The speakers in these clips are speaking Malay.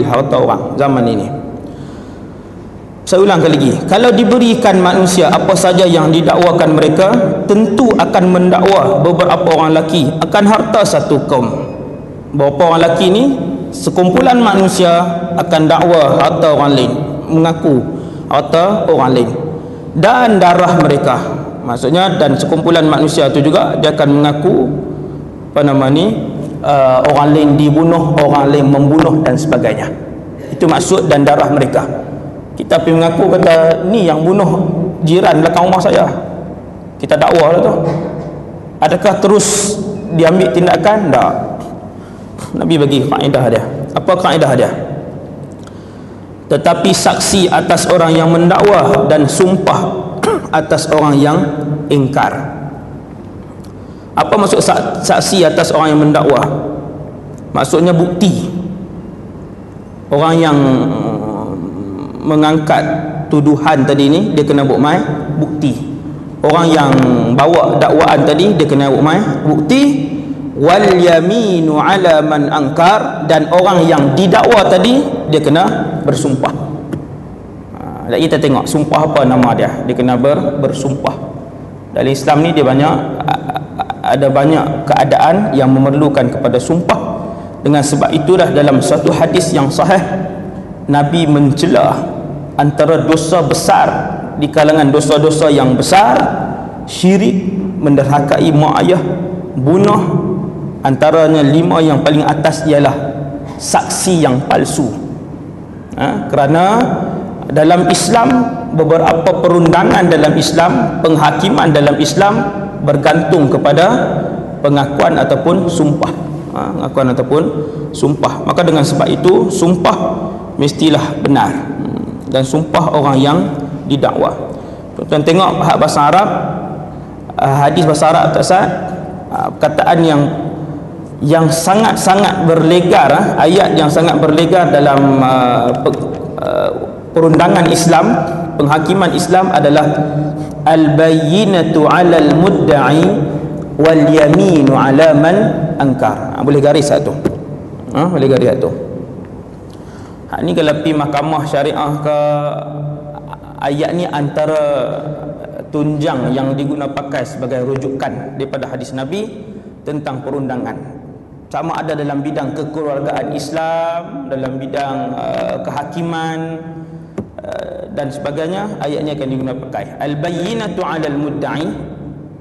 harta orang zaman ini. Saya ulang kali lagi, kalau diberikan manusia apa saja yang didakwakan mereka, tentu akan mendakwa beberapa orang lelaki akan harta satu kaum. Beberapa orang lelaki ni sekumpulan manusia akan dakwa harta orang lain, mengaku harta orang lain dan darah mereka. Maksudnya dan sekumpulan manusia itu juga dia akan mengaku orang lain dibunuh, orang lain membunuh dan sebagainya. Itu maksud dan darah mereka. Kita pergi mengaku kata ni yang bunuh jiran belakang rumah saya, kita dakwa lah tu. Adakah terus diambil tindakan? Tak. Nabi bagi kaedah dia. Apa kaedah dia? Tetapi saksi atas orang yang mendakwa dan sumpah atas orang yang ingkar. Apa maksud saksi atas orang yang mendakwa? Maksudnya bukti. Orang yang mengangkat tuduhan tadi ni dia kena buat mai bukti. Orang yang bawa dakwaan tadi dia kena buat mai bukti. Wal yaminu ala man angkar, dan orang yang didakwa tadi dia kena bersumpah. Lagi kita tengok sumpah apa nama dia. Dia kena bersumpah. Dalam Islam ni dia ada banyak keadaan yang memerlukan kepada sumpah. Dengan sebab itulah dalam satu hadis yang sahih Nabi mencela antara dosa besar di kalangan dosa-dosa yang besar, syirik, menderhakai mak ayah, bunuh. Antaranya 5 yang paling atas ialah saksi yang palsu. Kerana dalam Islam beberapa perundangan dalam Islam, penghakiman dalam Islam bergantung kepada pengakuan ataupun sumpah. Pengakuan ataupun sumpah. Maka dengan sebab itu sumpah mestilah benar, dan sumpah orang yang didakwa. Tuan-tuan tengok bahasa Arab, hadis bahasa Arab tak sah, perkataan yang sangat-sangat berlegar, ayat yang sangat berlegar dalam perundangan Islam, penghakiman Islam adalah al-bayyinatu 'alal mudda'i wal yaminu 'ala man angkar. Boleh garis satu. Boleh garis satu. Ni kalau pergi mahkamah syariah ke, ayat ni antara tunjang yang digunakan pakai sebagai rujukan daripada hadis Nabi tentang perundangan. Sama ada dalam bidang kekeluargaan Islam, dalam bidang kehakiman dan sebagainya, ayat ni akan digunakan pakai. Al-bayyinatu 'alal mudda'i,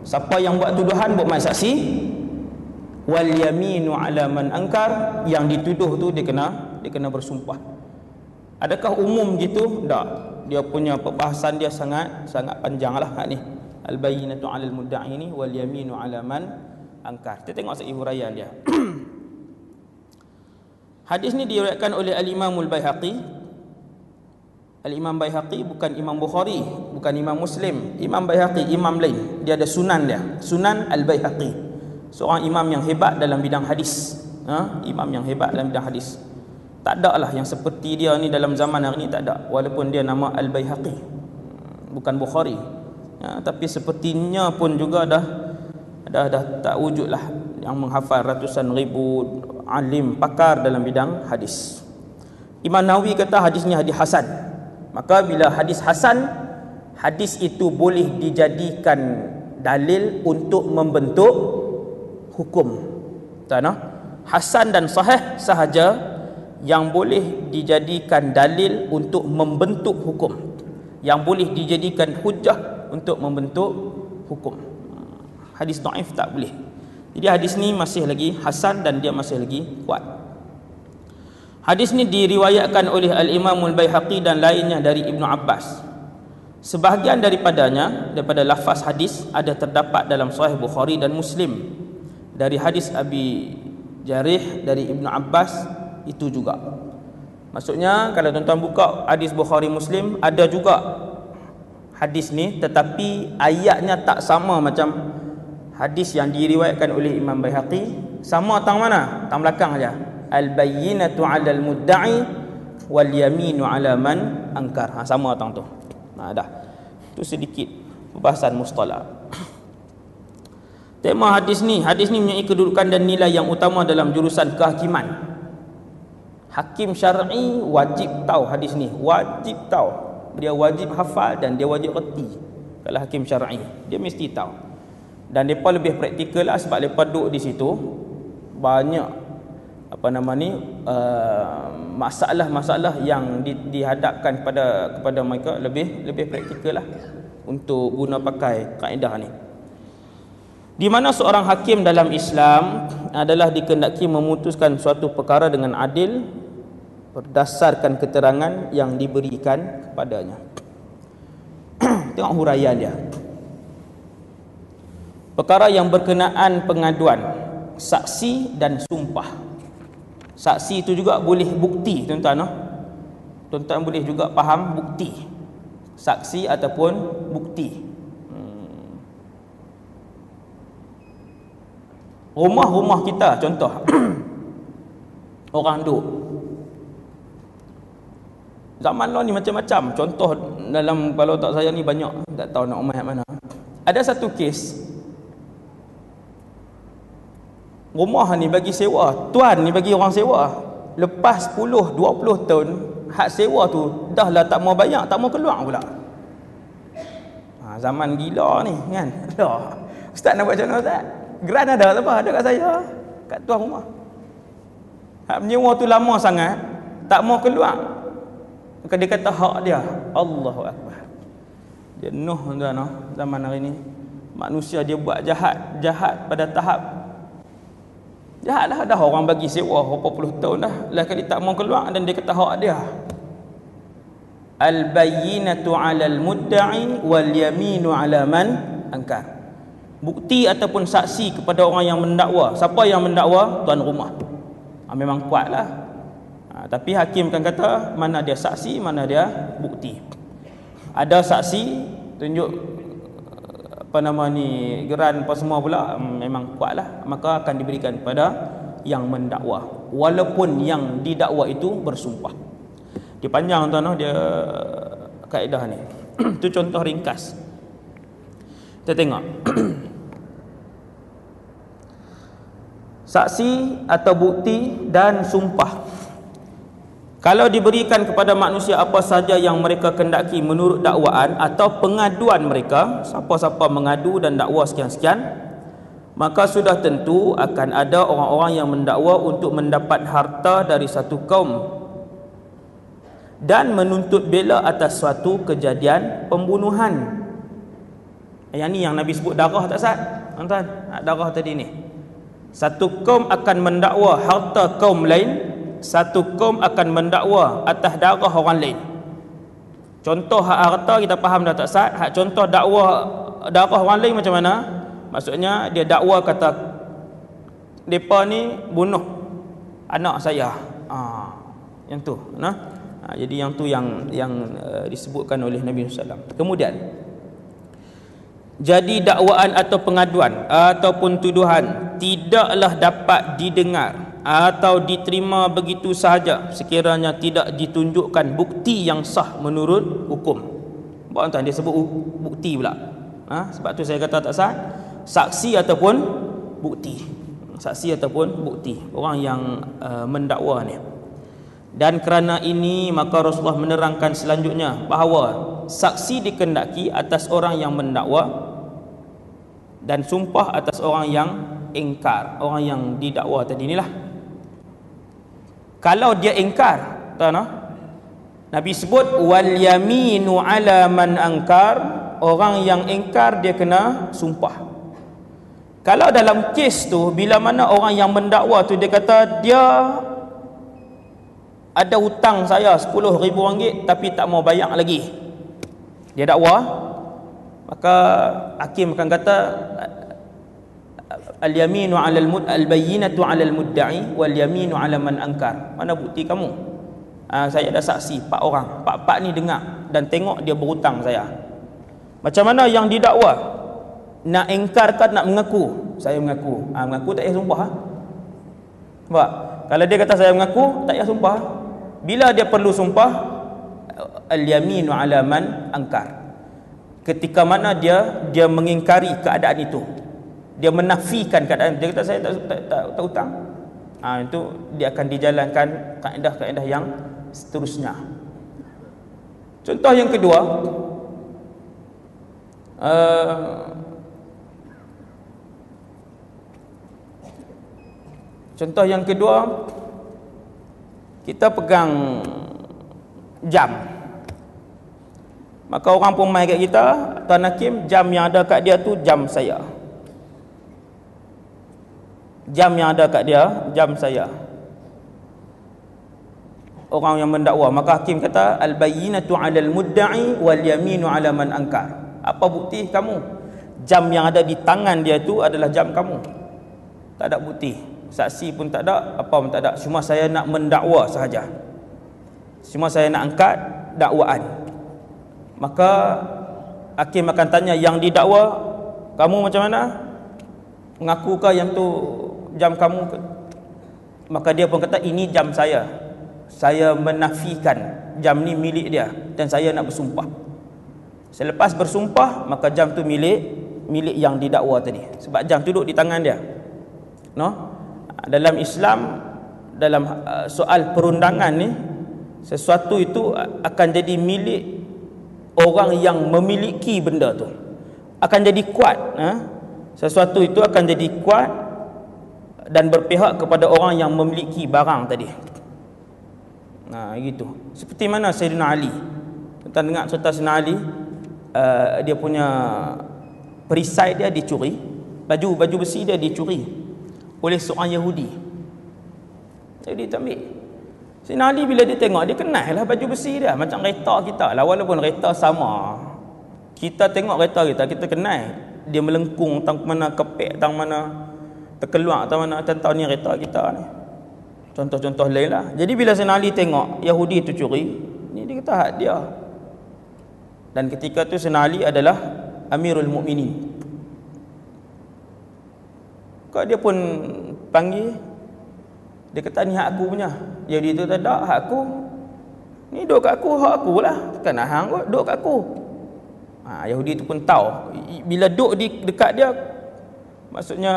siapa yang buat tuduhan buat mai saksi. Wal yaminu 'ala man angkar, yang dituduh tu dia kena bersumpah. Adakah umum gitu? Tak. Dia punya perbahasan dia sangat panjanglah hak ni. Al-bayyinatu 'alal mudda'i ni wal yaminu 'ala man angkar. Kita tengok segi huraian dia. Hadis ni diriwayatkan oleh Al-Imam Al-Baihaqi. Al-Imam Baihaqi bukan Imam Bukhari, bukan Imam Muslim. Imam Baihaqi imam lain. Dia ada sunan dia. Sunan Al-Baihaqi. Seorang imam yang hebat dalam bidang hadis. Imam yang hebat dalam bidang hadis. Tak ada lah yang seperti dia ni dalam zaman hari ni, tak ada. Walaupun dia nama Al-Baihaqi, bukan Bukhari. Tapi sepertinya pun juga dah tak wujud lah yang menghafal ratusan ribu alim pakar dalam bidang hadis. Imam Nawawi kata hadis ni hadis hasan. Maka bila hadis hasan, hadis itu boleh dijadikan dalil untuk membentuk hukum. Hasan dan sahih sahaja yang boleh dijadikan dalil untuk membentuk hukum, yang boleh dijadikan hujah untuk membentuk hukum. Hadis dhaif tak boleh. Jadi hadis ni masih lagi hasan dan dia masih lagi kuat. Hadis ni diriwayatkan oleh Al-Imam Al-Baihaqi dan lainnya dari Ibnu Abbas. Sebahagian daripadanya, daripada lafaz hadis, ada terdapat dalam Sahih Bukhari dan Muslim. Dari hadis Abi Jarih dari Ibnu Abbas itu juga. Maksudnya kalau tuan-tuan buka hadis Bukhari Muslim, ada juga hadis ni, tetapi ayatnya tak sama macam hadis yang diriwayatkan oleh Imam Baihaqi. Sama tang mana? Tang belakang aja. Al-bayyinatu 'alal mudda'i wal yaminu 'ala man angkar. Sama tang tu. Dah. Tu sedikit pembahasan mustalah. Tema hadis ni mempunyai kedudukan dan nilai yang utama dalam jurusan kehakiman. Hakim syar'i wajib tahu hadis ni, wajib tahu. Dia wajib hafal dan dia wajib reti. Kalau hakim syar'i, dia mesti tahu. Dan depa lebih praktikal lah sebab depa duduk di situ banyak masalah-masalah yang dihadapkan kepada mereka lebih praktikal lah untuk guna pakai kaedah ni. Di mana seorang hakim dalam Islam adalah dikehendaki memutuskan suatu perkara dengan adil berdasarkan keterangan yang diberikan kepadanya. Tengok huraian dia. Perkara yang berkenaan pengaduan, saksi dan sumpah. Saksi itu juga boleh bukti, tuan-tuan. Tuan-tuan boleh juga faham bukti. Saksi ataupun bukti. Rumah-rumah kita contoh. Orang duduk. Zaman lalu ni macam-macam. Contoh dalam kepala otak saya ni banyak. Tak tahu nak umai mana. Ada satu kes. Rumah ni bagi sewa, tuan ni bagi orang sewa. Lepas 10, 20 tahun, hak sewa tu dah lah tak mau bayar, tak mau keluar pula. Zaman gila ni kan. Ustaz nak buat macam mana Ustaz? Geran ada apa? Ada kat saya, kat tuan rumah. Hak menyewa tu lama sangat, tak mau keluar. Maka dia kata hak dia. Allahu Akbar. Jenuh tuan zaman hari ni. Manusia dia buat jahat pada tahap jahat dah orang bagi sewa berapa puluh tahun dah. Lah kali tak mau keluar dan dia kata hak dia. Al-bayyinatu 'alal mudda'i wal yaminu 'ala man ankar. Bukti ataupun saksi kepada orang yang mendakwa. Siapa yang mendakwa? Tuan rumah. Memang kuatlah. Tapi hakim kan kata mana dia saksi, mana dia bukti. Ada saksi tunjuk geran apa semua pula, memang kuatlah, maka akan diberikan kepada yang mendakwa walaupun yang didakwa itu bersumpah. Dia panjang tuan dia kaedah ni. Itu contoh ringkas. Kita tengok. Saksi atau bukti dan sumpah. Kalau diberikan kepada manusia apa saja yang mereka kendaki menurut dakwaan atau pengaduan mereka, siapa-siapa mengadu dan dakwa sekian-sekian, maka sudah tentu akan ada orang-orang yang mendakwa untuk mendapat harta dari satu kaum dan menuntut bela atas suatu kejadian pembunuhan. Yang ni yang Nabi sebut darah tak Sat? Tuan-tuan, darah tadi ni. Satu kaum akan mendakwa harta kaum lain, satu kaum akan mendakwa atas darah orang lain. Contoh hak harta kita faham dah tak Sat? Hak contoh dakwa darah orang lain macam mana? Maksudnya dia dakwa kata depa ni bunuh anak saya. Yang tu, jadi yang tu yang disebutkan oleh Nabi sallallahu alaihi wasallam. Kemudian jadi dakwaan atau pengaduan ataupun tuduhan tidaklah dapat didengar atau diterima begitu sahaja sekiranya tidak ditunjukkan bukti yang sah menurut hukum. Buat tuan dia sebut bukti pula. Sebab tu saya kata tak sah, saksi ataupun bukti. Saksi ataupun bukti orang yang mendakwa ni. Dan kerana ini maka Rasulullah menerangkan selanjutnya bahawa saksi dikehendaki atas orang yang mendakwa dan sumpah atas orang yang ingkar, orang yang didakwa tadi inilah. Kalau dia ingkar, tahu Nabi sebut wal yaminu ala man angkar, orang yang ingkar dia kena sumpah. Kalau dalam kes tu bila mana orang yang mendakwa tu dia kata dia ada hutang saya RM10,000 tapi tak mau bayar lagi, dia dakwa, maka hakim akan kata al-yaminu 'alal al-bayyinatu 'alal mudda'i wal yaminu 'ala man ankar. Mana bukti kamu? Saya ada saksi 4 orang. 4 ni dengar dan tengok dia berhutang saya. Macam mana yang didakwa? Nak ingkar ke nak mengaku? Saya mengaku. Mengaku tak payah sumpah. Nampak? Kalau dia kata saya mengaku, tak payah sumpah. Bila dia perlu sumpah, al-yaminu 'ala man ankar. Ketika mana dia mengingkari keadaan itu, dia menafikan keadaan, dia kata saya tak hutang. Itu dia akan dijalankan kaedah-kaedah yang seterusnya. Contoh yang kedua, kita pegang jam. Maka orang pun mai kat kita, Tuan Hakim, jam yang ada kat dia tu jam saya. Jam yang ada kat dia, jam saya. Orang yang mendakwa, maka hakim kata al-bayyinatu 'alal mudda'i wal yaminu 'ala man ankar. Apa bukti kamu? Jam yang ada di tangan dia tu adalah jam kamu. Tak ada bukti. Saksi pun tak ada, apa pun tak ada. Cuma saya nak mendakwa sahaja. Cuma saya nak angkat dakwaan. Maka hakim akan tanya yang didakwa, kamu macam mana? Mengakukah yang tu jam kamu? Maka dia pun kata ini jam saya. Saya menafikan jam ni milik dia dan saya nak bersumpah. Selepas bersumpah, maka jam tu milik yang didakwa tadi. Sebab jam tu duduk di tangan dia. Dalam Islam, dalam soal perundangan ni, sesuatu itu akan jadi milik orang yang memiliki benda tu. Akan jadi kuat. Sesuatu itu akan jadi kuat dan berpihak kepada orang yang memiliki barang tadi. Gitu. Seperti mana Sayyidina Ali. Kita dengar cerita Sayyidina Ali, dia punya perisai dia dicuri, baju besi dia dicuri oleh seorang Yahudi. Jadi dia ambil. Sayyidina Ali bila dia tengok, dia kenal lah baju besi dia, macam kereta kita lah, walaupun kereta sama. Kita tengok kereta kita kenal. Dia melengkung tang mana, kepek tang mana, terkeluar tang mana, tahu ni kereta kita ni. Contoh-contoh lain lah. Jadi bila Sayyidina Ali tengok Yahudi itu curi, ni dia kata hak dia. Dan ketika tu Sayyidina Ali adalah Amirul Mukminin. Kau dia pun panggil, dia kata ni hak aku punya. Yahudi tu tak ada, hak aku. Ni duk kat aku, hak aku lah. Kan hang kot, duk kat aku. Yahudi tu pun tahu. Bila duk dekat dia, maksudnya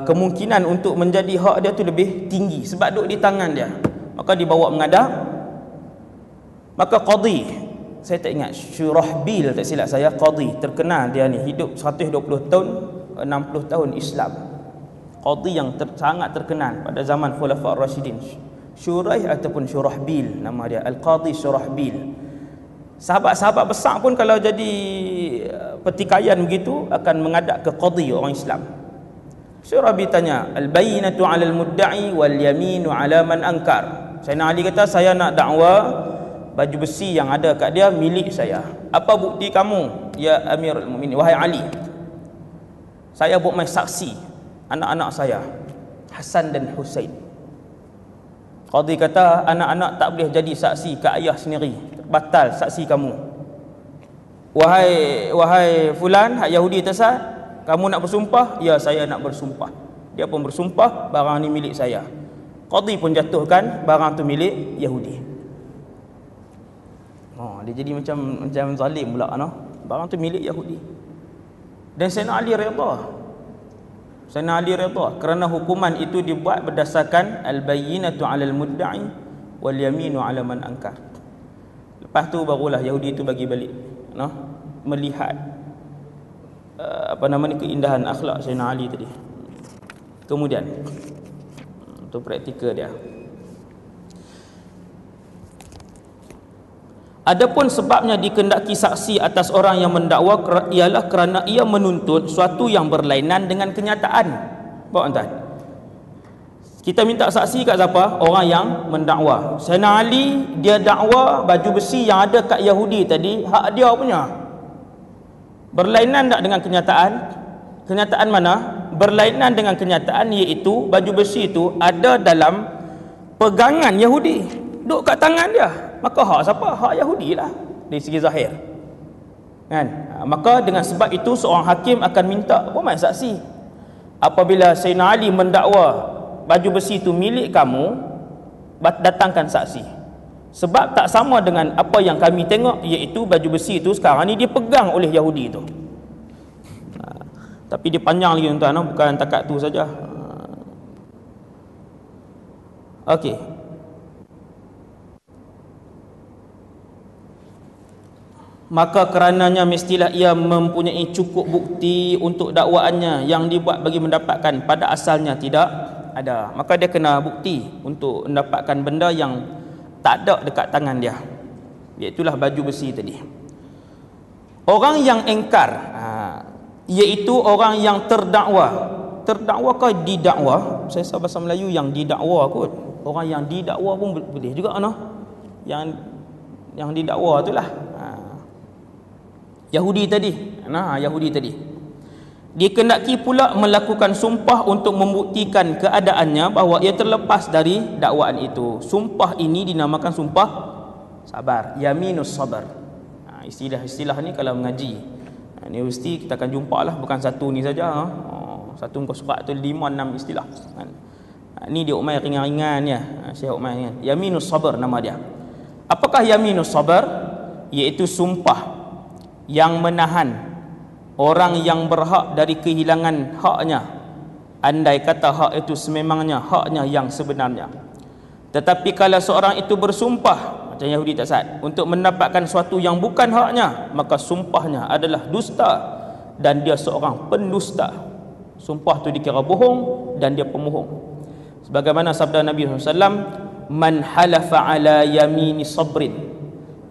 kemungkinan untuk menjadi hak dia tu lebih tinggi sebab duduk di tangan dia. Maka dibawa menghadap. Maka qadhi, saya tak ingat, Syurahbil tak silap saya, qadhi terkenal dia ni, hidup 120 tahun, 60 tahun Islam. Qadhi yang sangat terkenal pada zaman Khulafaur Rasyidin. Syuraih ataupun Syurahbil nama dia, Al-Qadhi Syurahbil. Sahabat-sahabat besar pun kalau jadi pertikaian begitu akan menghadap ke qadhi orang Islam. Syurabi tanya, al-bayyinatu 'alal mudda'i wal yaminu 'ala man ankar. Sayyidina Ali kata, saya nak dakwa baju besi yang ada kat dia milik saya. Apa bukti kamu, ya Amirul Mukminin, wahai Ali? Saya buat mai saksi anak-anak saya, Hasan dan Husain. Qadhi kata, anak-anak tak boleh jadi saksi ke ayah sendiri, batal saksi kamu. Wahai fulan, hak Yahudi tersat, kamu nak bersumpah? Ya, saya nak bersumpah. Dia pun bersumpah, barang ni milik saya. Qadhi pun jatuhkan barang tu milik Yahudi. Dia jadi macam zalim pula, barang tu milik Yahudi. Dan Sayyidina Ali redha. Sayyidina Ali redha kerana hukuman itu dibuat berdasarkan al-bayyinatu 'alal mudda'i wal yaminu 'ala man ankar. Lepas tu barulah Yahudi itu bagi balik, melihat keindahan akhlak Sayyidina Ali tadi. Kemudian untuk praktikal dia, adapun sebabnya dikehendaki saksi atas orang yang mendakwa ialah kerana ia menuntut suatu yang berlainan dengan kenyataan. Tuan-tuan, kita minta saksi kat siapa? Orang yang mendakwa. Sayyidina Ali dia dakwa baju besi yang ada kat Yahudi tadi hak dia punya. Berlainan tak dengan kenyataan? Kenyataan mana? Berlainan dengan kenyataan, iaitu baju besi itu ada dalam pegangan Yahudi, duduk kat tangan dia. Maka hak siapa? Hak Yahudi lah dari segi zahir, kan? Maka dengan sebab itu seorang hakim akan minta pemain saksi. Apabila Sayyidina Ali mendakwa baju besi itu milik kamu, datangkan saksi. Sebab tak sama dengan apa yang kami tengok, iaitu baju besi itu sekarang ni dipegang oleh Yahudi itu. Tapi dia panjang lagi tuan-tuan, bukan takat tu saja. Okey. Maka kerananya mestilah ia mempunyai cukup bukti untuk dakwaannya yang dibuat bagi mendapatkan, pada asalnya tidak ada. Maka dia kena bukti untuk mendapatkan benda yang tak ada dekat tangan dia, iaitulah baju besi tadi. Orang yang engkar, iaitu orang yang terdakwa. Terdakwakah didakwa? Saya sahabat bahasa Melayu yang didakwa kot. Orang yang didakwa pun boleh juga no? Yang didakwa itulah Yahudi tadi. Yahudi tadi. Dikendaki pula melakukan sumpah untuk membuktikan keadaannya bahawa ia terlepas dari dakwaan itu. Sumpah ini dinamakan sumpah sabar, yaminus sabar. Istilah-istilah ni kalau mengaji ni mesti kita akan jumpa lah, bukan satu ni saja. Satu muka surat tu 5-6 istilah. Ni dia Umair ringan-ringan ya. Syekh Umair ringan. Yaminus sabar nama dia. Apakah yaminus sabar? Iaitu sumpah yang menahan orang yang berhak dari kehilangan haknya, andai kata hak itu sememangnya haknya yang sebenarnya. Tetapi kalau seorang itu bersumpah macam Yahudi tak sah untuk mendapatkan sesuatu yang bukan haknya, maka sumpahnya adalah dusta dan dia seorang pendusta. Sumpah tu dikira bohong dan dia pemohong. Sebagaimana sabda Nabi SAW, man halafa ala yamini sabrin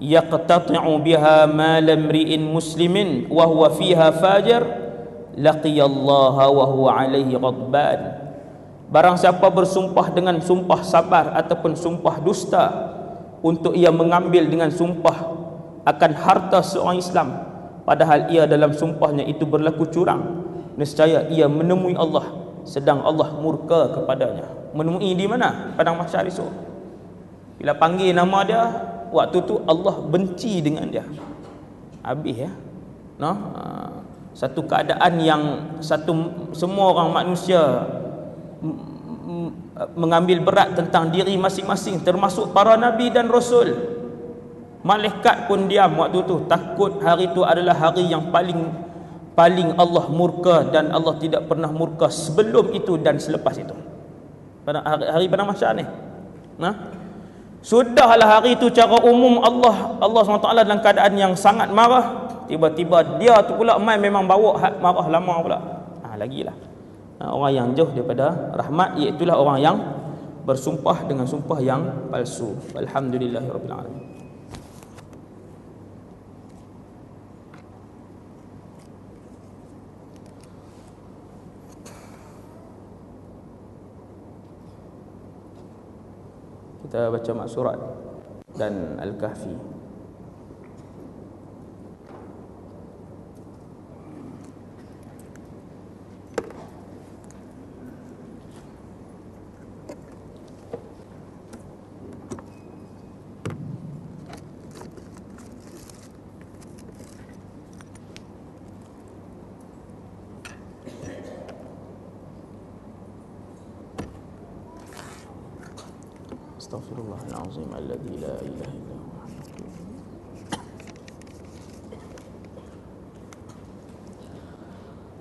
yaqtati'u biha mal imri'in muslimin wa huwa fiha fajir laqiyallaha wa huwa alaihi ghadban. Barang siapa bersumpah dengan sumpah sabar ataupun sumpah dusta untuk ia mengambil dengan sumpah akan harta seorang Islam, padahal ia dalam sumpahnya itu berlaku curang, nescaya ia menemui Allah sedang Allah murka kepadanya. Menemui di mana? Padang mahsyar esok. Bila panggil nama dia, waktu tu Allah benci dengan dia. Habis ya. Satu keadaan yang semua orang manusia mengambil berat tentang diri masing-masing, termasuk para nabi dan rasul. Malaikat pun diam waktu tu, takut hari tu adalah hari yang paling Allah murka, dan Allah tidak pernah murka sebelum itu dan selepas itu. Pada hari padang mahsyar ni. Sudahlah hari itu cara umum Allah SWT dalam keadaan yang sangat marah, tiba-tiba dia tu pula memang bawa marah lama pula. Lagilah. Orang yang jauh daripada rahmat, iaitulah orang yang bersumpah dengan sumpah yang palsu. Alhamdulillahirabbil alamin. Kita baca mak surat dan Al-Kahfi. Astaghfirullahalazim alladzi la ilaha illa huwa.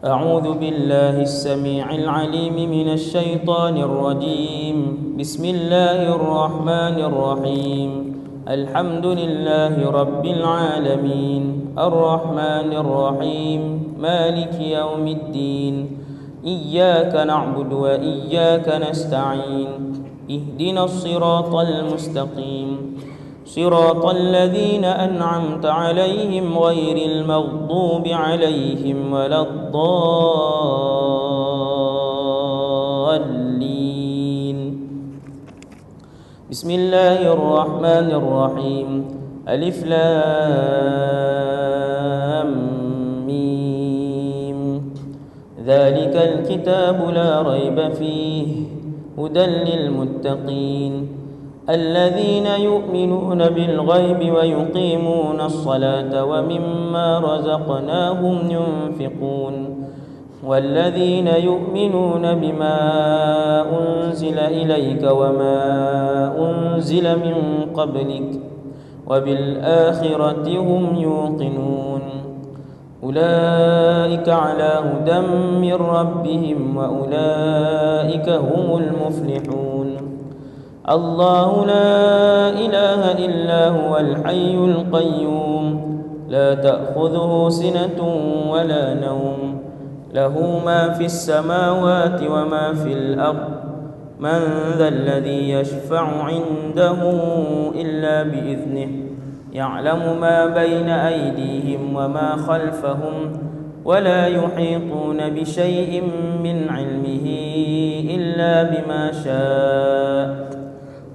A'udzu billahi as-sami'il 'alim minasy syaithanir rajim. Bismillahirrahmanirrahim. Alhamdulillahi rabbil alamin. Arrahmanir rahim. Maliki yaumiddin. Iyyaka na'budu wa iyyaka nasta'in. اهدنا الصراط المستقيم صراط الذين أنعمت عليهم غير المغضوب عليهم ولا الضالين بسم الله الرحمن الرحيم ألف لام ميم ذلك الكتاب لا ريب فيه هدى للمتقين الذين يؤمنون بالغيب ويقيمون الصلاة ومما رزقناهم ينفقون والذين يؤمنون بما أنزل إليك وما أنزل من قبلك وبالآخرة هم يوقنون أولئك على هدى من ربهم وأولئك هم المفلحون الله لا إله إلا هو الحي القيوم لا تأخذه سنة ولا نوم له ما في السماوات وما في الأرض من ذا الذي يشفع عنده إلا بإذنه يعلم ما بين أيديهم وما خلفهم ولا يحيطون بشيء من علمه إلا بما شاء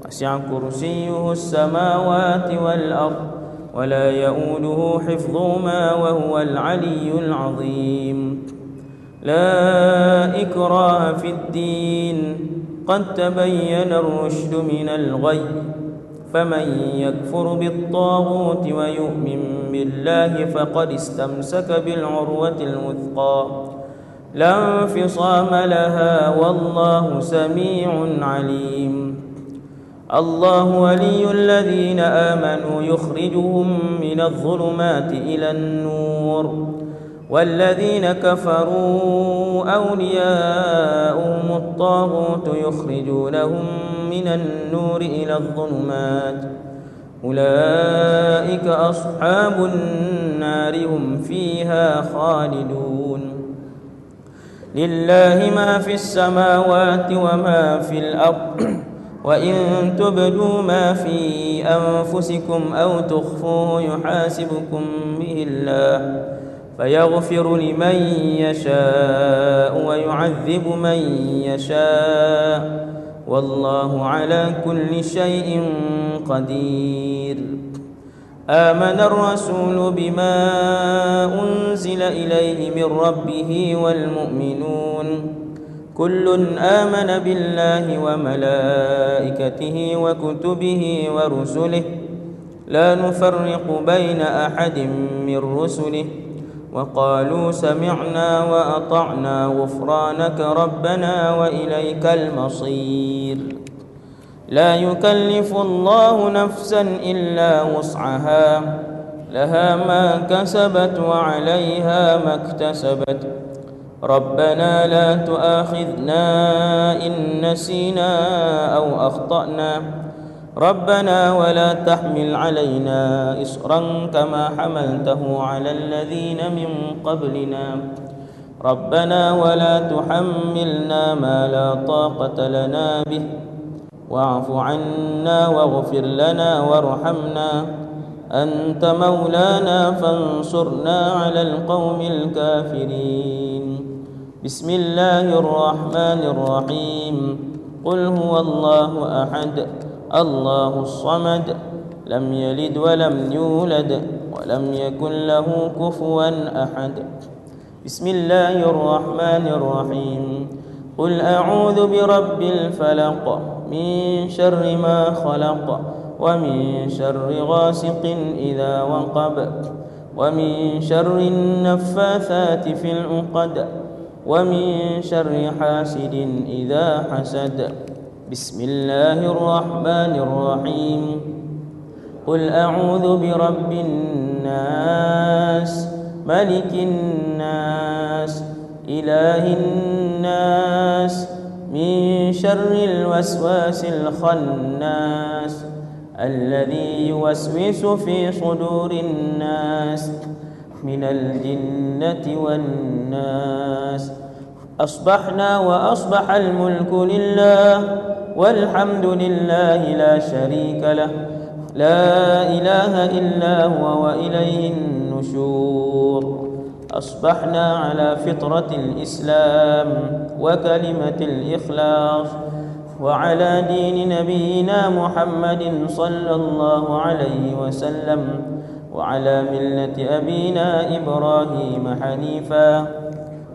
وسع كرسيه السماوات والأرض ولا يؤوده حفظهما وهو العلي العظيم لا إكراه في الدين قد تبين الرشد من الغي فمن يكفر بالطاغوت ويؤمن بالله فقد استمسك بالعروة الوثقى لا انفصام لها والله سميع عليم الله ولي الذين آمنوا يخرجهم من الظلمات إلى النور والذين كفروا أولياؤهم الطاغوت يخرجونهم من النور إلى الظلمات أولئك أصحاب النار هم فيها خالدون لله ما في السماوات وما في الأرض وإن تبدوا ما في أنفسكم أو تخفوه يحاسبكم به الله فيغفر لمن يشاء ويعذب من يشاء والله على كل شيء قدير آمن الرسول بما أنزل إليه من ربه والمؤمنون كل آمن بالله وملائكته وكتبه ورسله لا نفرق بين أحد من رسله وقالوا سمعنا وأطعنا غفرانك ربنا وإليك المصير لا يكلف الله نفسا إلا وسعها لها ما كسبت وعليها ما اكتسبت ربنا لا تؤاخذنا إن نسينا أو أخطأنا ربنا ولا تحمل علينا إصرا كما حملته على الذين من قبلنا ربنا ولا تحملنا ما لا طاقة لنا به واعف عنا واغفر لنا وارحمنا أنت مولانا فانصرنا على القوم الكافرين بسم الله الرحمن الرحيم قل هو الله أحد الله الصمد لم يلد ولم يولد ولم يكن له كفوا أحد بسم الله الرحمن الرحيم قل أعوذ برب الفلق من شر ما خلق ومن شر غاسق إذا وقب ومن شر النفاثات في العقد ومن شر حاسد إذا حسد بسم الله الرحمن الرحيم قل أعوذ برب الناس ملك الناس إله الناس من شر الوسواس الخناس الذي يوسوس في صدور الناس من الجنة والناس أصبحنا وأصبح الملك لله والحمد لله لا شريك له لا إله إلا هو وإليه النشور أصبحنا على فطرة الإسلام وكلمة الإخلاص وعلى دين نبينا محمد صلى الله عليه وسلم وعلى ملة أبينا إبراهيم حنيفا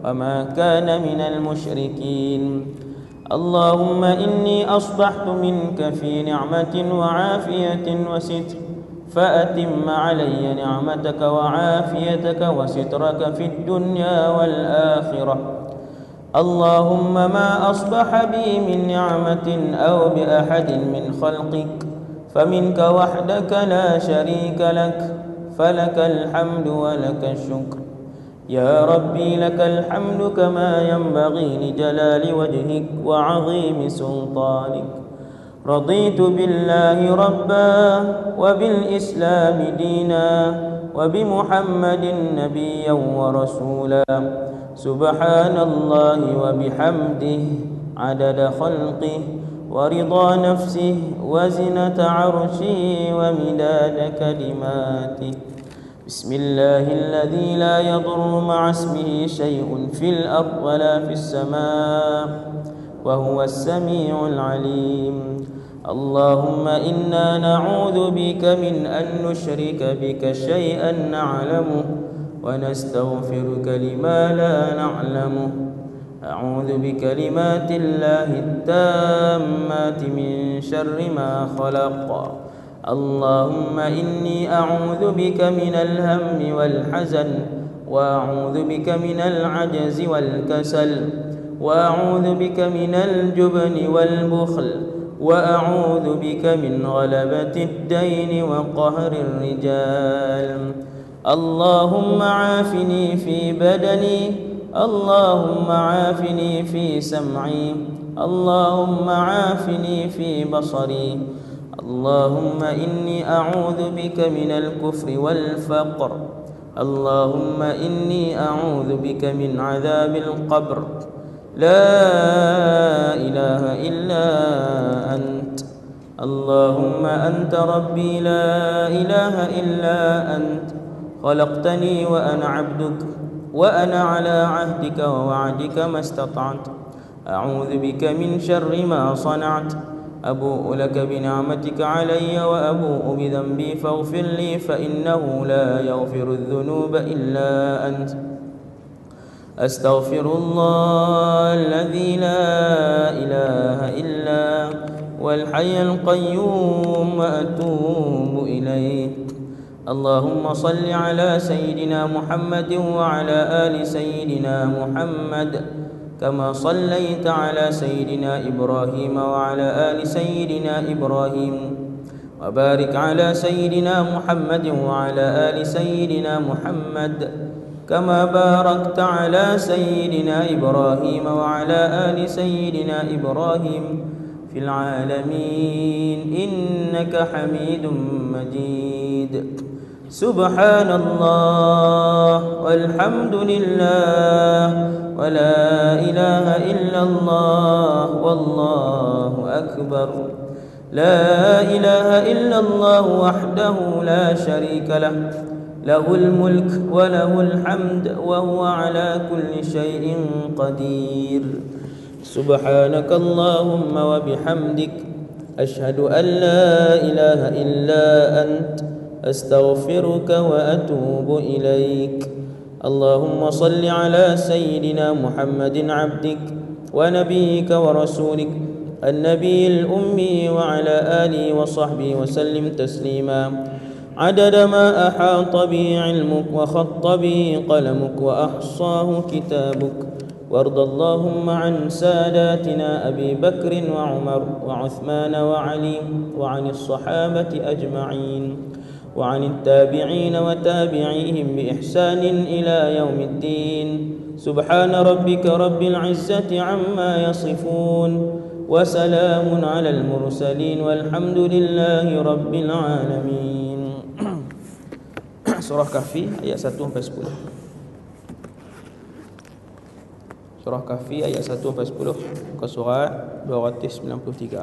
وما كان من المشركين اللهم إني أصبحت منك في نعمة وعافية وستر فأتم علي نعمتك وعافيتك وسترك في الدنيا والآخرة اللهم ما أصبح بي من نعمة أو بأحد من خلقك فمنك وحدك لا شريك لك فلك الحمد ولك الشكر يا ربي لك الحمد كما ينبغي لجلال وجهك وعظيم سلطانك رضيت بالله ربا وبالإسلام دينا وبمحمد نبيا ورسولا سبحان الله وبحمده عدد خلقه ورضا نفسه وزنة عرشه ومداد كلماته بسم الله الذي لا يضر مع اسمه شيء في الأرض ولا في السماء وهو السميع العليم اللهم إنا نعوذ بك من أن نشرك بك شيئا نعلمه ونستغفرك لما لا نعلمه أعوذ بكلمات الله التامات من شر ما خلق اللهم إني أعوذ بك من الهم والحزن وأعوذ بك من العجز والكسل وأعوذ بك من الجبن والبخل وأعوذ بك من غلبة الدين وقهر الرجال اللهم عافني في بدني اللهم عافني في سمعي اللهم عافني في بصري اللهم إني أعوذ بك من الكفر والفقر اللهم إني أعوذ بك من عذاب القبر لا إله إلا أنت اللهم أنت ربي لا إله إلا أنت خلقتني وأنا عبدك وأنا على عهدك ووعدك ما استطعت أعوذ بك من شر ما صنعت أبوء لك بنعمتك علي وأبوء بذنبي فاغفر لي فإنه لا يغفر الذنوب إلا أنت أستغفر الله الذي لا إله إلا هو الحي القيوم وأتوب إليه اللهم صل على سيدنا محمد وعلى آل سيدنا محمد كما صليت على سيدنا إبراهيم وعلى آل سيدنا إبراهيم وبارك على سيدنا محمد وعلى آل سيدنا محمد كما باركت على سيدنا إبراهيم وعلى آل سيدنا إبراهيم في العالمين إنك حميد مجيد سبحان الله والحمد لله ولا إله إلا الله والله أكبر لا إله إلا الله وحده لا شريك له له الملك وله الحمد وهو على كل شيء قدير سبحانك اللهم وبحمدك أشهد أن لا إله إلا أنت أستغفرك وأتوب إليك اللهم صل على سيدنا محمد عبدك ونبيك ورسولك النبي الأمي وعلى آله وصحبه وسلم تسليما عدد ما أحاط به علمك وخط به قلمك وأحصاه كتابك وارض اللهم عن ساداتنا أبي بكر وعمر وعثمان وعلي وعن الصحابة أجمعين وعن التابعين وتابعيهم بإحسان إلى يوم الدين سبحان ربك رب العزة عما يصفون وسلام على المرسلين والحمد لله رب العالمين. Surah Kahfi ayat 1 sampai 10. Surah Kahfi ayat 1 sampai 10 ke surat 293.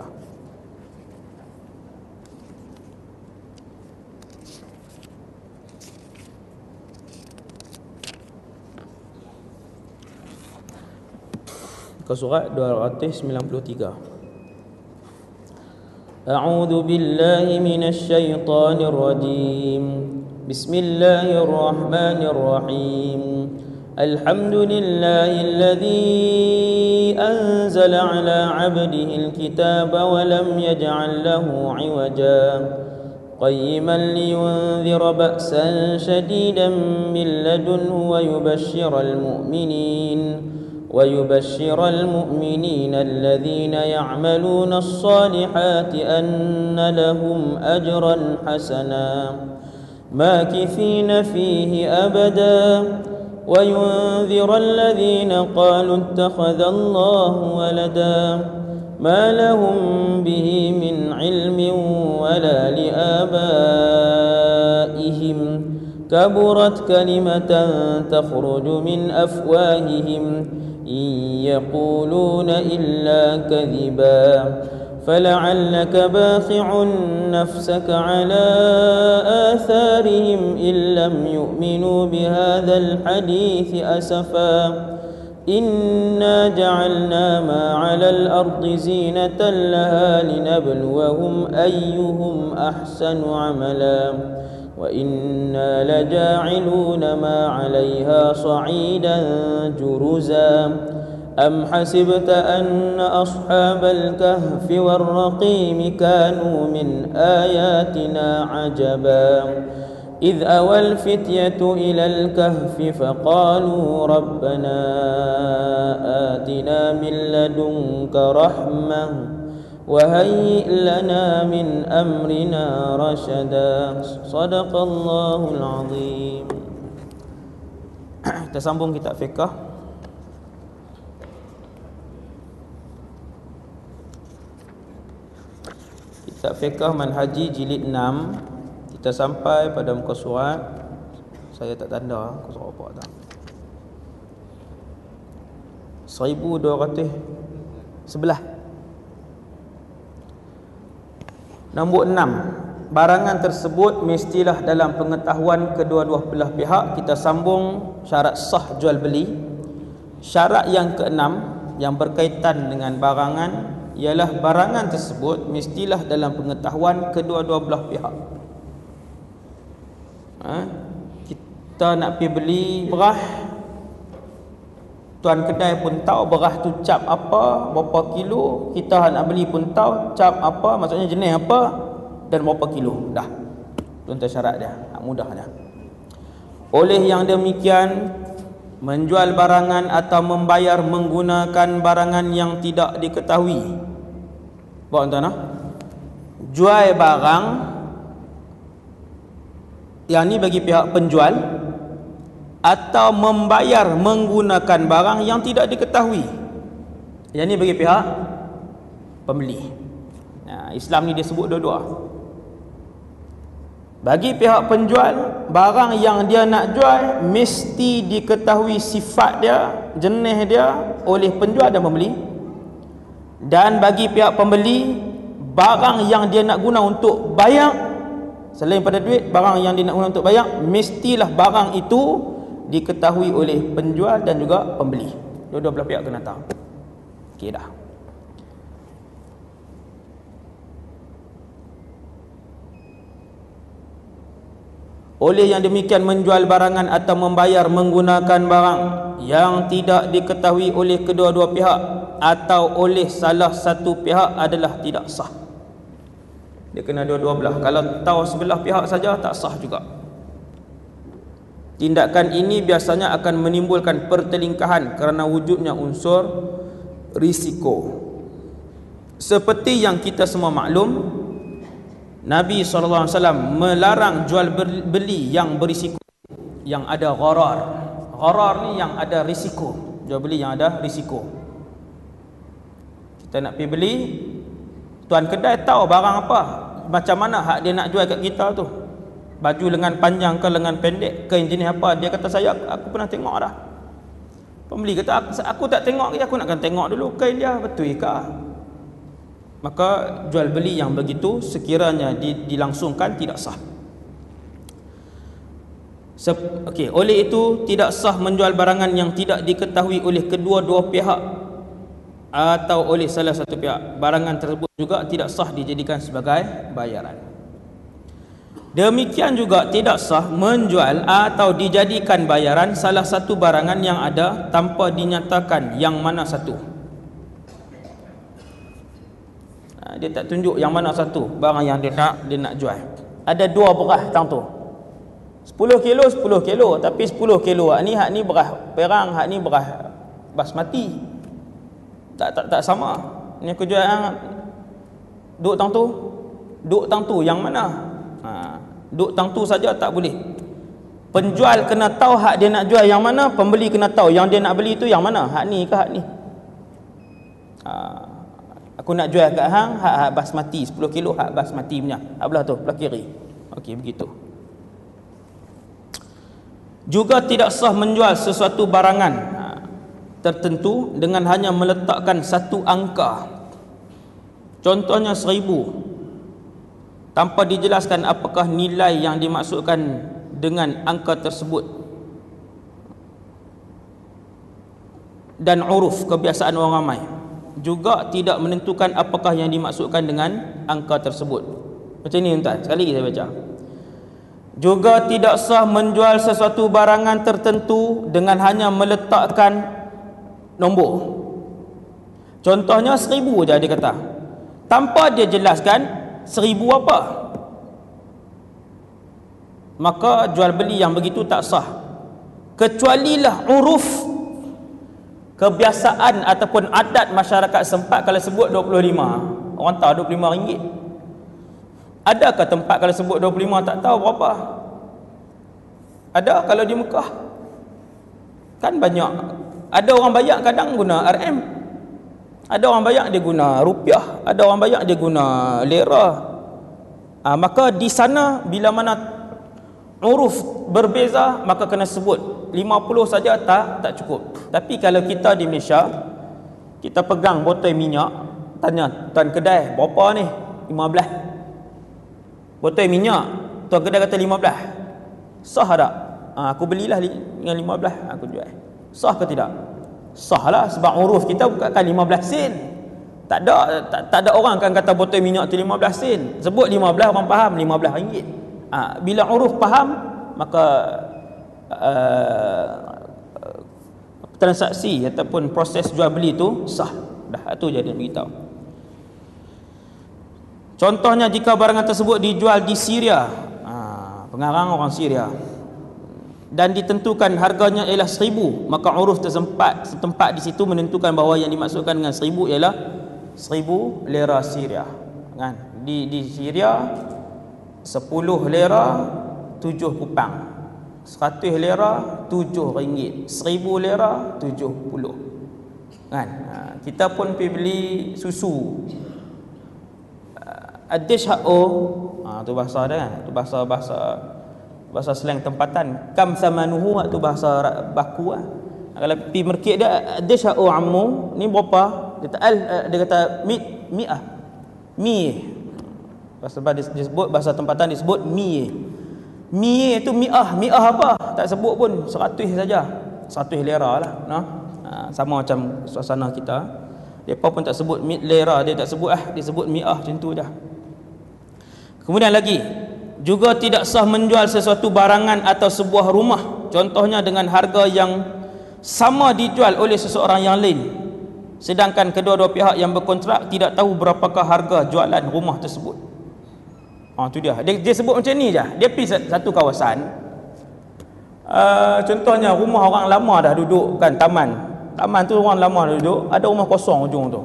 Ke surat 293. A'udzu billahi minasy syaithanir rajim. Bismillahir rahmanir rahim. Alhamdulillahilladzi anzala 'ala 'abdihi al-kitaba wa lam yaj'al lahu 'iwaja qayyiman liyunzira ba'san shadidan min ladunhu wa yubashshiral mu'minin ويبشر المؤمنين الذين يعملون الصالحات أن لهم أجرا حسنا ماكثين فيه أبدا وينذر الذين قالوا اتخذ الله ولدا ما لهم به من علم ولا لآبائهم كبرت كلمة تخرج من أفواههم إن يقولون إلا كذبا فلعلك باخع نفسك على آثارهم إن لم يؤمنوا بهذا الحديث أسفا إنا جعلنا ما على الأرض زينة لها لنبلوهم أيهم أحسن عملا وإنا لجاعلون ما عليها صعيدا جرزا أم حسبت أن أصحاب الكهف والرقيم كانوا من آياتنا عجبا إذ أوى الفتية إلى الكهف فقالوا ربنا آتنا من لدنك رحمة وهيئ لنا من أمرنا رشدا صدق الله العظيم. Kita sambung kitab fiqh. Kitab fiqh Manhaji jilid 6. Kita sampai pada muka surat, saya tak tanda muka surat apa tak, 1211. Nombor 6. Barangan tersebut mestilah dalam pengetahuan kedua-dua belah pihak. Kita sambung syarat sah jual beli. Syarat yang keenam yang berkaitan dengan barangan ialah barangan tersebut mestilah dalam pengetahuan kedua-dua belah pihak. Kita nak pergi beli beras, tuan kedai pun tahu beras tu cap apa, berapa kilo. Kita nak beli pun tahu cap apa, maksudnya jenis apa dan berapa kilo. Dah, tuan-tuan syarat dia, mudah dah. Oleh yang demikian, menjual barangan atau membayar menggunakan barangan yang tidak diketahui. Bawa tuan-tuan, jual barang yang ni bagi pihak penjual, atau membayar menggunakan barang yang tidak diketahui, yang ni bagi pihak pembeli. Islam ni dia sebut dua-dua. Bagi pihak penjual, barang yang dia nak jual mesti diketahui sifat dia, jenis dia oleh penjual dan pembeli. Dan bagi pihak pembeli, barang yang dia nak guna untuk bayar, selain pada duit, barang yang dia nak guna untuk bayar, mestilah barang itu diketahui oleh penjual dan juga pembeli. Dua-dua belah pihak kena tahu. Okey dah. Oleh yang demikian, menjual barangan atau membayar menggunakan barang yang tidak diketahui oleh kedua-dua pihak atau oleh salah satu pihak adalah tidak sah. Dia kena dua-dua belah. Kalau tahu sebelah pihak saja tak sah juga. Tindakan ini biasanya akan menimbulkan pertelingkahan kerana wujudnya unsur risiko. Seperti yang kita semua maklum, Nabi SAW melarang jual beli yang berisiko, yang ada gharar. Gharar ni yang ada risiko. Jual beli yang ada risiko. Kita nak pergi beli, tuan kedai tahu barang apa, macam mana hak dia nak jual kat kita tu. Baju lengan panjang ke lengan pendek, kain jenis apa. Dia kata saya, aku pernah tengok dah. Pembeli kata aku tak tengok ke, aku nakkan tengok dulu kain dia betul ke. Maka jual beli yang begitu sekiranya dilangsungkan tidak sah. Okey, oleh itu tidak sah menjual barangan yang tidak diketahui oleh kedua-dua pihak atau oleh salah satu pihak. Barangan tersebut juga tidak sah dijadikan sebagai bayaran. Demikian juga tidak sah menjual atau dijadikan bayaran salah satu barangan yang ada tanpa dinyatakan yang mana satu. Dia tak tunjuk yang mana satu barang yang dia nak jual. Ada dua beras tang tu, 10 kilo 10 kilo, tapi 10 kilo hak ni beras perang, hak ni beras basmati. Tak sama. Ni aku jual duk tang tu yang mana? Duk tang tu saja tak boleh. Penjual kena tahu hak dia nak jual yang mana, pembeli kena tahu yang dia nak beli tu yang mana, hak ni ke hak ni. Aku Aku nak jual kat hang hak basmati 10 kilo, hak basmati punya. Hak belah tu, belah kiri. Okey, begitu. Juga tidak sah menjual sesuatu barangan tertentu dengan hanya meletakkan satu angka. Contohnya 1000, tanpa dijelaskan apakah nilai yang dimaksudkan dengan angka tersebut, dan uruf, kebiasaan orang ramai. Juga tidak menentukan apakah yang dimaksudkan dengan angka tersebut. Macam ni tuan, sekali lagi saya baca. Juga tidak sah menjual sesuatu barangan tertentu dengan hanya meletakkan nombor. Contohnya 1000 je dia kata, tanpa dia jelaskan 1000 apa. Maka jual beli yang begitu tak sah, kecualilah uruf, kebiasaan ataupun adat masyarakat sempat kalau sebut 25. Orang tahu 25 ringgit. Adakah tempat kalau sebut 25 tak tahu berapa? Ada kalau di Mekah. Kan banyak. Ada orang bayar kadang guna RM. Ada orang bayar dia guna rupiah, ada orang bayar dia guna lira. Maka di sana bila mana uruf berbeza, maka kena sebut 50 saja tak cukup. Tapi kalau kita di Malaysia, kita pegang botol minyak, tanya tuan kedai berapa ni? 15. Botol minyak, tuan kedai kata 15. Sah tak? Aku belilah dengan 15, aku jual. Sah ke tidak? Sah lah, sebab uruf kita bukan 15 sen. Tak ada orang kan kata botol minyak tu 15 sen. Sebut 15, orang faham 15 ringgit. Bila uruf faham, maka transaksi ataupun proses jual beli tu sah. Dah tu je dia beritahu. Contohnya jika barangan tersebut dijual di Syria, pengarang orang Syria, dan ditentukan harganya ialah 1000, maka uruf setempat di situ menentukan bahawa yang dimaksudkan dengan 1000 ialah 1000 lira Syria. Kan? Di Syria 10 lira 7 kupang, 100 lira 7 ringgit, 1000 lira 70. Kan? Kita pun pergi beli susu, ad-disha'u, tu bahasa dia kan, tu bahasa slang tempatan. Kam samanuhu, tu bahasa baku lah. Kalau pergi market dia, ad-disha'u ammu, ni berapa? Dia kata mi'ah, mi. Dia sebut bahasa tempatan disebut mi. Mi itu mi'ah apa? Tak sebut pun 100 saja. 100 lira lah, no? Sama macam suasana kita. Depa pun tak sebut lira, dia tak sebut dia sebut mi'ah, macam tu dah. Kemudian lagi, juga tidak sah menjual sesuatu barangan atau sebuah rumah, contohnya dengan harga yang sama dijual oleh seseorang yang lain, sedangkan kedua-dua pihak yang berkontrak tidak tahu berapakah harga jualan rumah tersebut. Tu dia sebut macam ni je. Dia pergi satu kawasan, contohnya rumah orang lama dah duduk kan, taman tu orang lama dah duduk, ada rumah kosong ujung tu.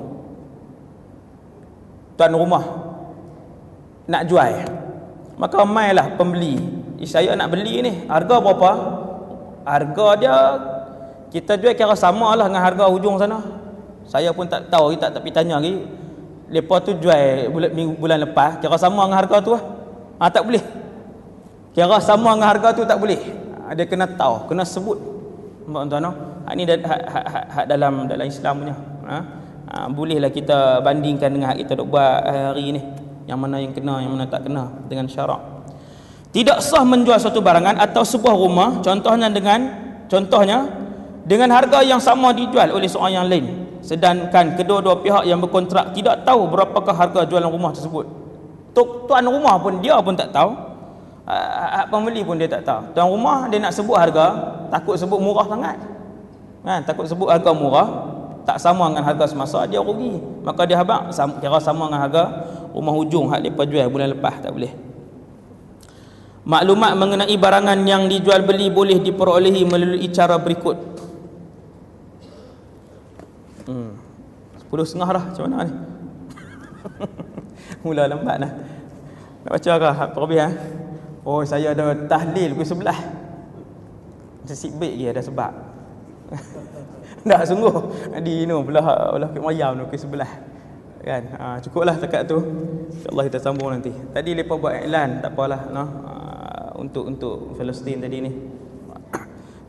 Tuan rumah nak jual, maka mailah pembeli, saya nak beli ni, harga berapa? Harga dia kita jual kira sama lah dengan harga ujung sana. Saya pun tak tahu, kita tak pergi tanya lagi. Lepas tu jual bulan lepas, kira sama dengan harga tu lah. Tak boleh. Kira sama dengan harga tu tak boleh. Dia kena tahu, kena sebut. Tuan-tuan, ni dalam Islam punya. Bolehlah kita bandingkan dengan hak kita duk buat hari ni. Yang mana yang kena, yang mana tak kena dengan syarak. Tidak sah menjual suatu barangan atau sebuah rumah, contohnya dengan harga yang sama dijual oleh seorang yang lain, sedangkan kedua-dua pihak yang berkontrak tidak tahu berapakah harga jualan rumah tersebut. Tuan rumah pun dia pun tak tahu, pembeli pun dia tak tahu. Tuan rumah dia nak sebut harga, takut sebut murah sangat kan, takut sebut harga murah tak sama dengan harga semasa, dia rugi. Maka dia habaq kira sama dengan harga rumah hujung hak depa jual bulan lepas, tak boleh. Maklumat mengenai barangan yang dijual beli boleh diperolehi melalui cara berikut. 10.30 dah, macam mana ni? Mula lambat dah. Nak baca ke Rabi? Oh, saya ada tahlil pukul 11. Nasib baik je ada sebab. Dah sungguh di belah Fik Maryam pukul 11. Kan? Cukuplah dekat tu. InsyaAllah kita sambung nanti. Tadi lepas buat iklan, tak apalah, noh. Untuk Palestin tadi ni.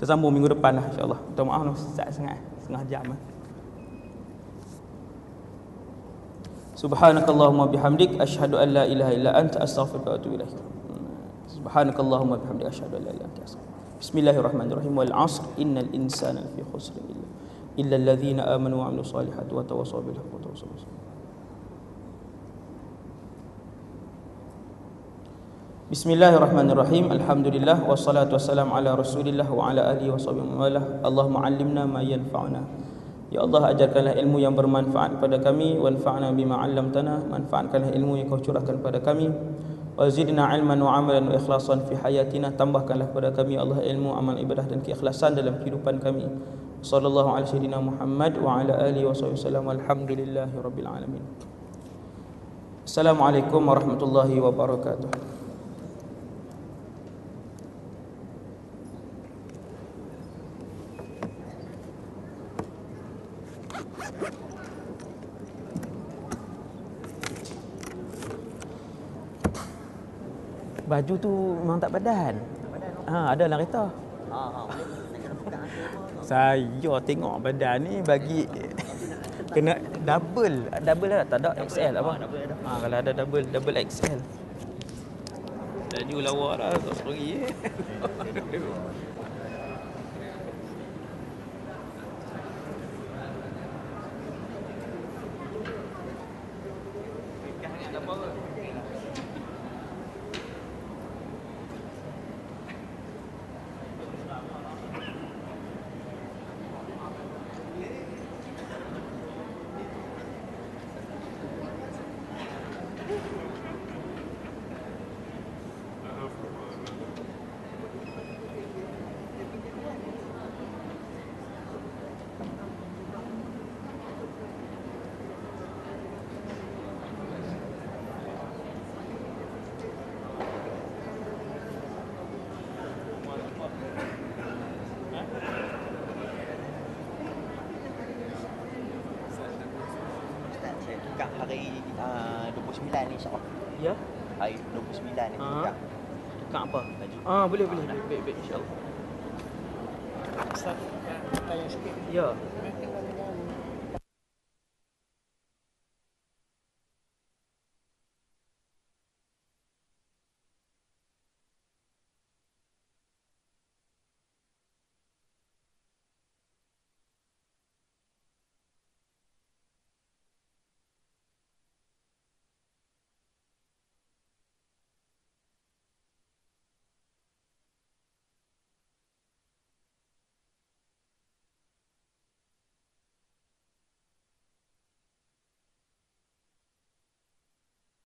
Kita sambung minggu depan lah, insyaAllah. Minta maaf noh, setengah jam lah. Subhanakallahumma bihamdik asyhadu an la ilaha illa anta astaghfiruka wa atubu ilaik. Subhanakallahumma bihamdik asyhadu an la ilaha illa anta astaghfiruka. Bismillahirrahmanirrahim. Wal 'asr innal insana lafi khusr illa alladhina amanu wa 'amilus solihati wa tawassaw bil haqqi wa tawassaw bis sabr. Bismillahirrahmanirrahim. Alhamdulillah wassalatu wassalamu ala Rasulillah wa ala alihi washabihi wa wala. Allahumma 'allimna ma yanfa'una. Ya Allah, ajarkanlah ilmu yang bermanfaat kepada kami, wanfa'na bima 'allamtana, manfaatkanlah ilmu yang kau curahkan kepada kami, wa zidna 'ilman wa 'amalan wa ikhlasan fi hayatina, tambahkanlah kepada kami Allah ilmu, amal ibadah dan keikhlasan dalam kehidupan kami. Sallallahu alaihi sayyidina Muhammad wa ala alihi wasallam. Alhamdulillahirabbil alamin. Assalamualaikum warahmatullahi wabarakatuh. Baju tu memang tak padan. Ada dalam kereta. Saya tengok badan ni bagi kena double lah, tak ada XL apa. Kalau ada double XL. Baju lawa dah tak pergi. Hari 29 ni insyaAllah. Ya? Hari 29 ni tukar. Tukar apa? Baju. Boleh. Baik insyaAllah. Ustaz, tanya sikit. Ya.